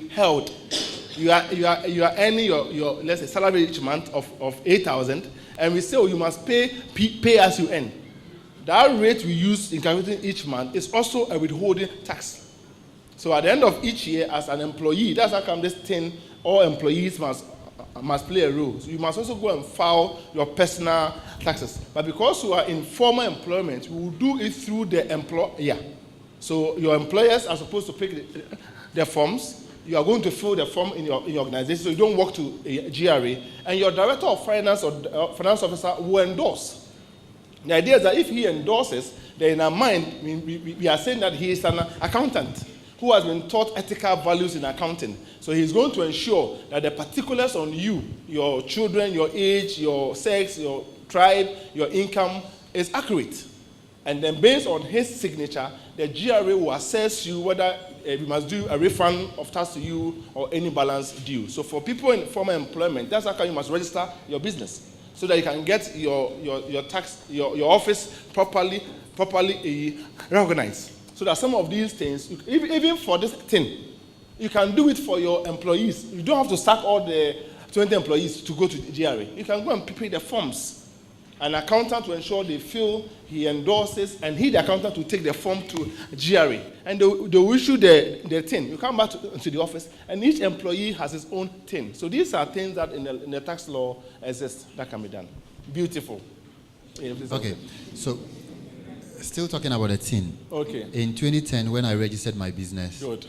held. You are earning your let's say salary each month of 8,000, and we say, oh, you must pay as you earn. That rate we use in calculating each month is also a withholding tax. So at the end of each year, as an employee, that's how come this thing, all employees must play a role. So you must also go and file your personal taxes. But because you are in formal employment, we will do it through the employer. So your employers are supposed to pick the forms. You are going to fill the form in your organization, so you don't work to a GRA. And your director of finance or finance officer will endorse. The idea is that if he endorses, then in our mind, we are saying that he is an accountant who has been taught ethical values in accounting. So he's going to ensure that the particulars on you, your children, your age, your sex, your tribe, your income is accurate. And then based on his signature, the GRA will assess you whether we must do a refund of tax to you or any balance due. So for people in formal employment, that's how you must register your business, so that you can get your tax, your office properly recognized. So that some of these things, even for this thing, you can do it for your employees. You don't have to sack all the 20 employees to go to the GRA. You can go and prepare the forms. An accountant will ensure they fill, he endorses, and the accountant will take the form to GRA. And they will issue the thing. You come back to the office, and each employee has his own thing. So these are things that in the tax law exist that can be done. Beautiful. Okay, so still talking about the thing. Okay. In 2010, when I registered my business, good.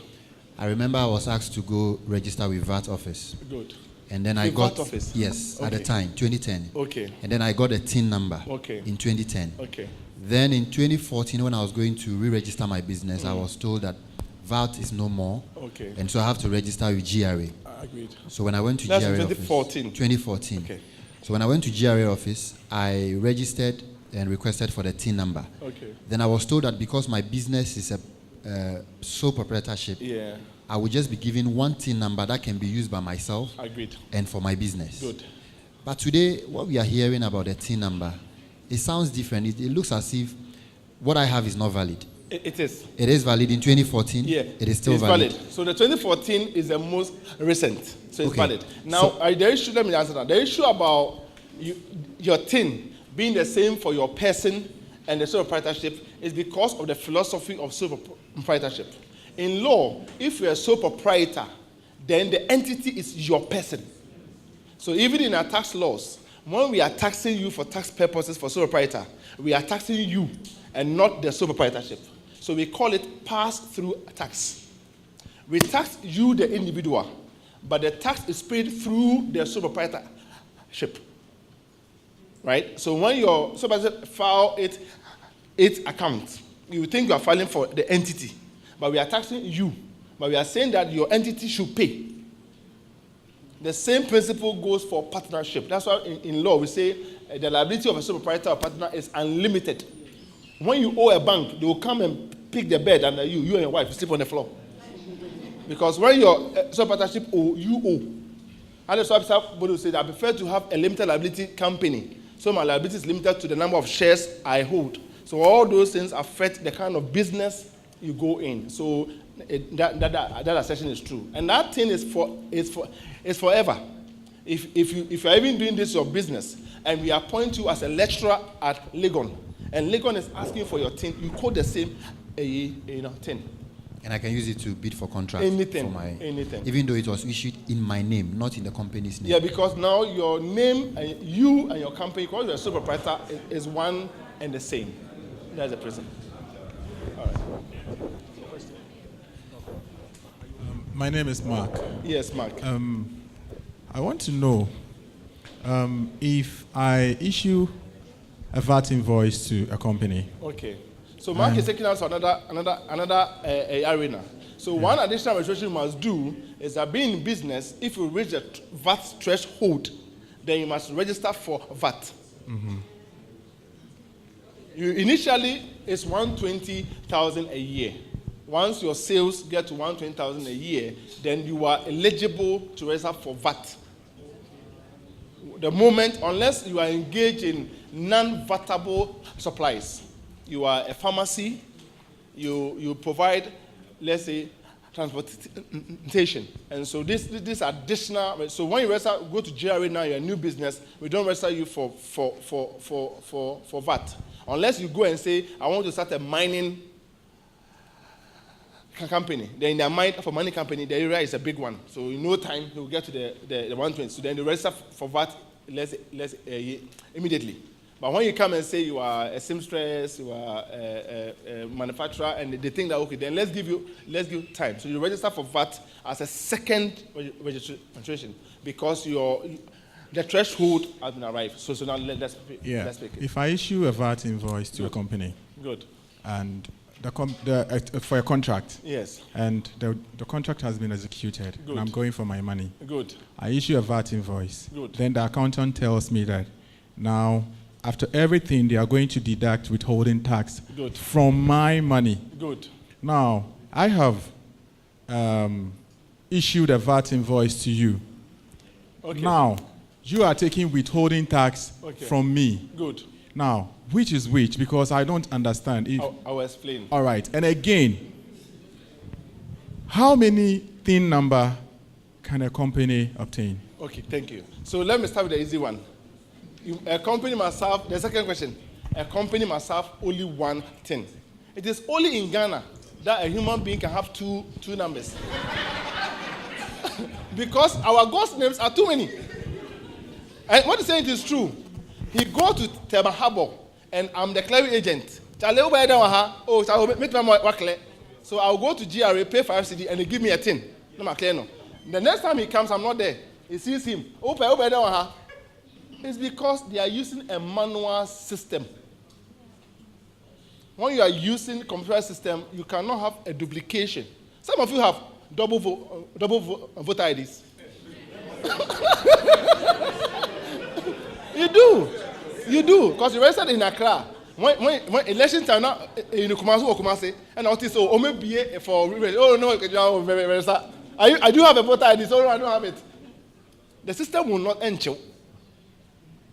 I remember I was asked to go register with VAT office. Good. And then I got, VAT office? yes, Okay. at the time, 2010. Okay. And then I got a TIN number Okay. in 2010. Okay. Then in 2014, when I was going to re-register my business, I was told that VAT is no more. Okay. And so I have to register with GRA. Agreed. So when I went to That's GRA in office, 2014. 2014. Okay. So when I went to GRA office, I registered and requested for the TIN number. Okay. Then I was told that because my business is a sole proprietorship, Yeah. I would just be given one TIN number that can be used by myself Agreed. and for my business. Good. But today, what we are hearing about the TIN number, it sounds different. It looks as if what I have is not valid. It is. It is valid in 2014. Yeah. It is still it's valid. So the 2014 is the most recent. So it's Okay. valid. Now, So- the issue, let me answer that. The issue about your TIN being the same for your person and the sole proprietorship is because of the philosophy of sole proprietorship. In law, if you're a sole proprietor, then the entity is your person. So even in our tax laws, when we are taxing you for tax purposes for sole proprietor, we are taxing you and not the sole proprietorship. So we call it pass-through tax. We tax you, the individual, but the tax is paid through the sole proprietorship. Right? So when your sole proprietorship file its account, you think you are filing for the entity. But we are taxing you. But we are saying that your entity should pay. The same principle goes for partnership. That's why in law we say the liability of a sole proprietor or partner is unlimited. When you owe a bank, they will come and pick the bed under you. You and your wife sleep on the floor. Because when your sole proprietorship you owe. And that's why somebody will say, I prefer to have a limited liability company. So my liability is limited to the number of shares I hold. So all those things affect the kind of business you go in. So that assertion is true. And that thing is forever. If you're even doing this your business, and we appoint you as a lecturer at Legon, and Legon is asking for your thing, you code the same thing. And I can use it to bid for contracts. Anything. Even though it was issued in my name, not in the company's name. Yeah, because now your name, and you and your company, because you're a sole proprietor, is one and the same. That's the present. All right. My name is Mark. Yes, Mark. I want to know if I issue a VAT invoice to a company. Okay. So Mark is taking us to another arena. So one additional registration you must do is that being in business, if you reach the VAT threshold, then you must register for VAT. Mm-hmm. Initially, it's 120,000 a year. Once your sales get to 120,000 a year, then you are eligible to register for VAT. The moment, unless you are engaged in non-VATable supplies, you are a pharmacy, you provide, let's say, transportation. And so this additional, so when you register, go to GRA now, you're a new business, we don't register you for VAT. Unless you go and say, I want to start a mining company. Then in their mind, for mining company, the area is a big one. So in no time, they'll get to the 120. So then they register for VAT immediately. But when you come and say you are a seamstress, you are a manufacturer, and they think that, okay, then let's give time. So you register for VAT as a second registration because the threshold has been arrived. So now let's pick it. If I issue a VAT invoice to a company, good, and for a contract, yes, and the contract has been executed, good, and I'm going for my money, good, I issue a VAT invoice, good. Then the accountant tells me that now, after everything, they are going to deduct withholding tax good from my money. Good. Now, I have issued a VAT invoice to you. Okay. Now, you are taking withholding tax from me. Good. Now, which is which? Because I don't understand. I'll explain. All right. And again, how many TIN number can a company obtain? Okay, thank you. So let me start with the easy one. A company must have, the second question, a company must have only one TIN. It is only in Ghana that a human being can have two numbers. Because our God's names are too many. And what he's saying is true. He go to Tema Harbor, and I'm the clearing agent. So I'll go to GRA, pay 5 cedi, and they give me a tin. The next time he comes, I'm not there. He sees him. It's because they are using a manual system. When you are using computer system, you cannot have a duplication. Some of you have double voter IDs. You do, because you registered in Accra. When elections are not in Kumasi, and I say, oh, maybe for no, I do have a voter ID, so I don't have it. The system will not end.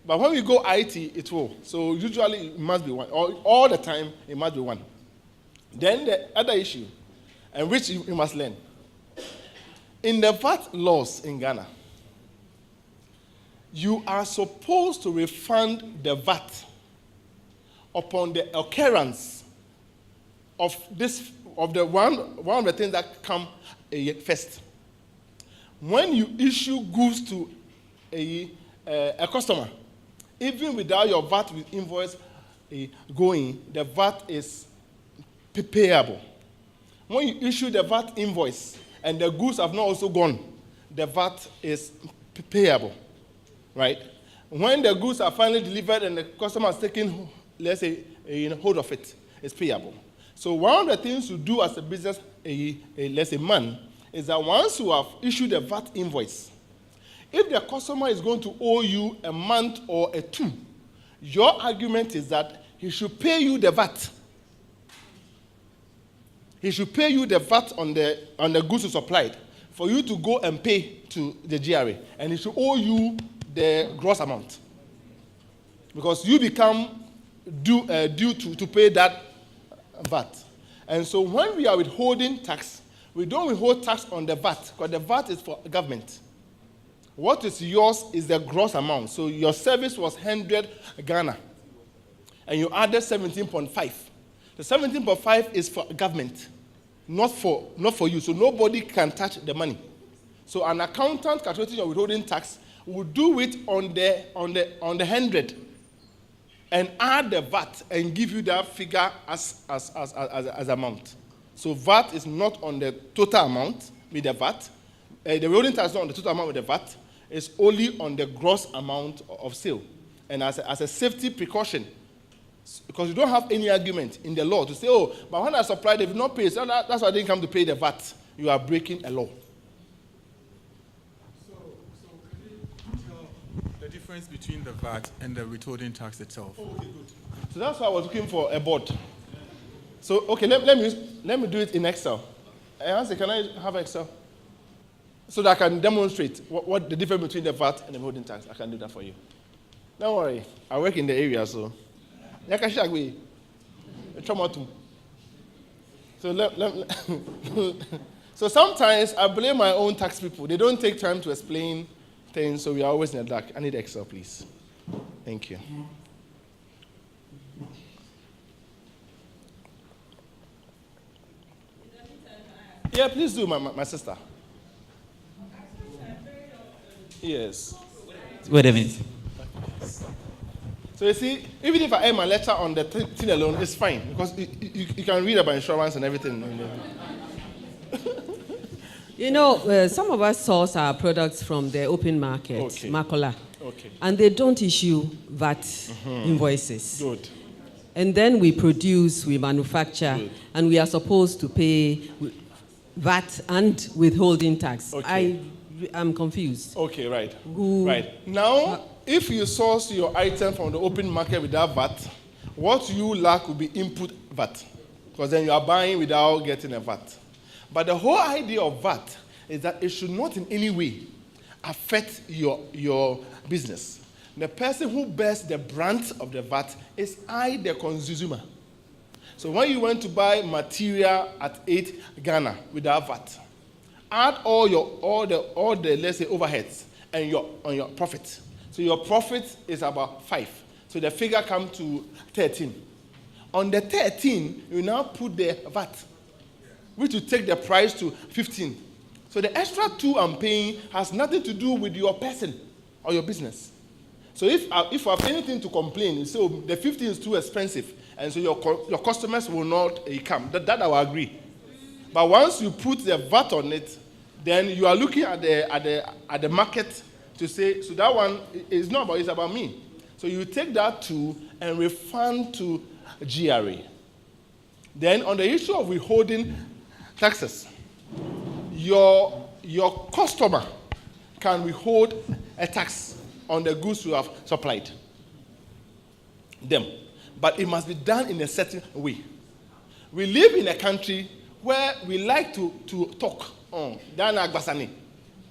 But when we go IT, it will. So usually it must be one. All the time, it must be one. Then the other issue, and which you must learn. In the VAT laws in Ghana, you are supposed to refund the VAT upon the occurrence of the one of the things that come first. When you issue goods to a customer, even without your VAT invoice going, the VAT is payable. When you issue the VAT invoice and the goods have not also gone, the VAT is payable, right? When the goods are finally delivered and the customer is taking, let's say, hold of it, it's payable. So one of the things you do as a business, let's say man, is that once you have issued a VAT invoice, if the customer is going to owe you a month or a 2, your argument is that he should pay you the VAT. He should pay you the VAT on the goods you supplied for you to go and pay to the GRA. And he should owe you the gross amount. Because you become due to pay that VAT. And so when we are withholding tax, we don't withhold tax on the VAT, because the VAT is for government. What is yours is the gross amount. So your service was 100 Ghana, and you added 17.5. The 17.5 is for government, not for you. So nobody can touch the money. So an accountant calculating your withholding tax will do it on the 100, and add the VAT and give you that figure as amount. So VAT is not on the total amount with the VAT. The withholding tax is not on the total amount with the VAT. It's only on the gross amount of sale. And as a safety precaution, because you don't have any argument in the law to say, oh, but when I supplied, they did not pay, so that's why I didn't come to pay the VAT. You are breaking a law. So can you tell the difference between the VAT and the withholding tax itself? Oh, okay, good. So that's why I was looking for a board. So, okay, let me do it in Excel. Answer, can I have Excel? So that I can demonstrate what the difference between the VAT and the withholding tax. I can do that for you. Don't worry. I work in the area, so. So So sometimes I blame my own tax people. They don't take time to explain things, so we are always in the dark. I need Excel, please. Thank you. Yeah, please do, my sister. Yes. Wait a minute. So you see, even if I add my letter on the thing alone, it's fine because you can read about insurance and everything. Some of us source our products from the open market, Okay. Makola, Okay. and they don't issue VAT invoices. Good. And then we produce, we manufacture, Good. and we are supposed to pay VAT and withholding tax. Okay. I'm confused. Okay, right. Who- Right. Now, if you source your item from the open market without VAT, what you lack will be input VAT. Because then you are buying without getting a VAT. But the whole idea of VAT is that it should not in any way affect your business. The person who bears the brunt of the VAT is I, the consumer. So when you went to buy material at 8 Ghana without VAT, add all the let's say overheads and on your profit. So your profit is about 5. So the figure comes to 13. On the 13, you now put the VAT, which will take the price to 15. So the extra 2 I'm paying has nothing to do with your person or your business. So if I have anything to complain, you say, oh, the 15 is too expensive, and so your customers will not come. That I will agree. But once you put the VAT on it, then you are looking at the market to say, so that one is not about, it's about me. So you take that 2 and refund to GRA. Then on the issue of withholding taxes, your customer can withhold a tax on the goods you have supplied them. But it must be done in a certain way. We live in a country where we like to talk.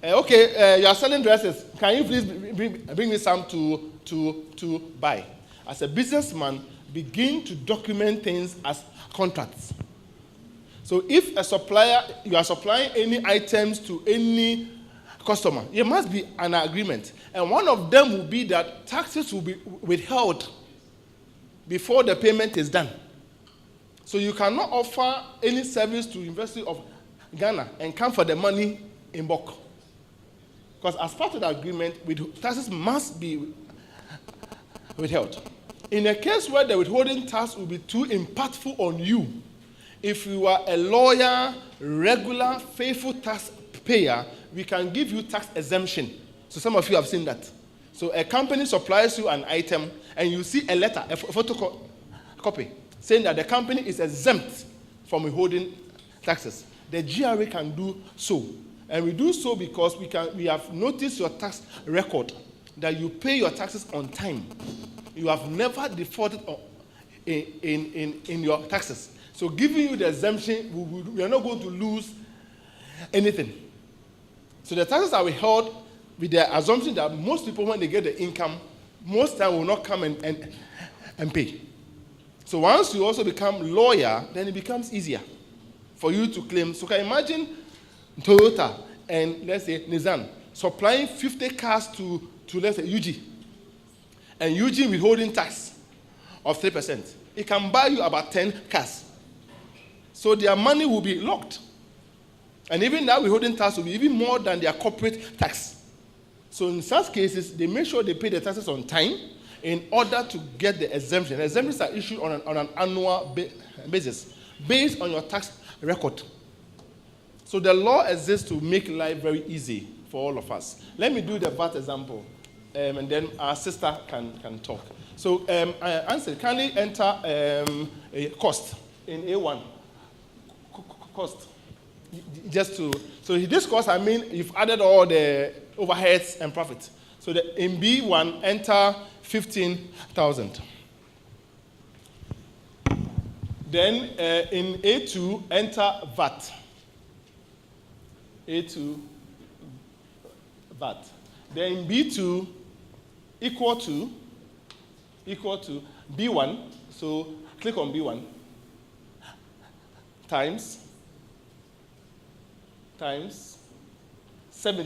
Okay, you are selling dresses. Can you please bring me some to buy? As a businessman, begin to document things as contracts. So if a supplier, you are supplying any items to any customer, it must be an agreement. And one of them will be that taxes will be withheld before the payment is done. So you cannot offer any service to University of Ghana and come for the money in bulk. Because as part of the agreement, taxes must be withheld. In a case where the withholding tax will be too impactful on you, if you are a lawyer, regular, faithful tax payer, we can give you tax exemption. So some of you have seen that. So a company supplies you an item, and you see a letter, a photocopy, saying that the company is exempt from withholding taxes. The GRA can do so. And we do so because we have noticed your tax record, that you pay your taxes on time. You have never defaulted in your taxes. So giving you the exemption, we are not going to lose anything. So the taxes are withheld with the assumption that most people, when they get the income, most time will not come and pay. So once you also become lawyer, then it becomes easier for you to claim. So can you imagine Toyota and, let's say, Nissan supplying 50 cars to let's say, UG, and UG withholding tax of 3%. It can buy you about 10 cars. So their money will be locked. And even that withholding tax will be even more than their corporate tax. So in such cases, they make sure they pay the taxes on time in order to get the exemption. Exemptions are issued on an annual basis based on your tax record. So the law exists to make life very easy for all of us. Let me do the VAT example, and then our sister can talk. So, Ansel, kindly enter a cost in A1. Cost. Just to, so this cost, I mean, you've added all the overheads and profits. So in B1, enter 15,000. Then in A2, enter VAT. A2, VAT. Then in B2, equal to B1. So click on B1 times times